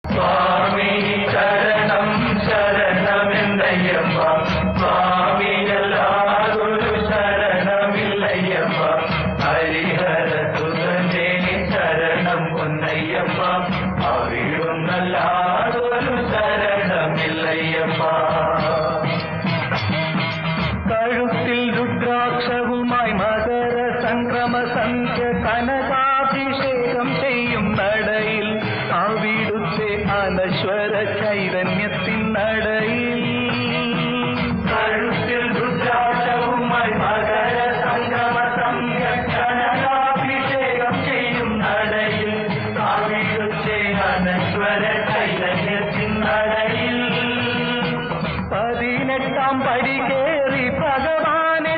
സ്വാമി ശരണം ശരണമെന്നയ്യപ്പ സ്വാമിയല്ലാതൊരു ശരണമില്ലയ്യപ്പ ഹരിഹരസുതനേ ശരണം പൊന്നയ്യപ്പ അവിടുന്നല്ലാതൊരു ശരണമില്ലയ്യപ്പ കഴുത്തിൽ രുദ്രാക്ഷവുമായി മകര സംക്രമ സന്ധ്യ കനകാഭിഷേകം ചെയ്യും നടയിൽ അവിടുത്തെ അനശ്വര ചൈതന്യത്തിൻ നടയിൽ കഴുത്തിൽ രുദ്രാക്ഷവുമായി മകര സംക്രമ സന്ധ്യ കനകാഭിഷേകം ചെയ്യും നടയിൽ അവിടുത്തെ അനശ്വര ചൈതന്യത്തിൻ നടയിൽ 18 പടി കേറി ഭഗവാനെ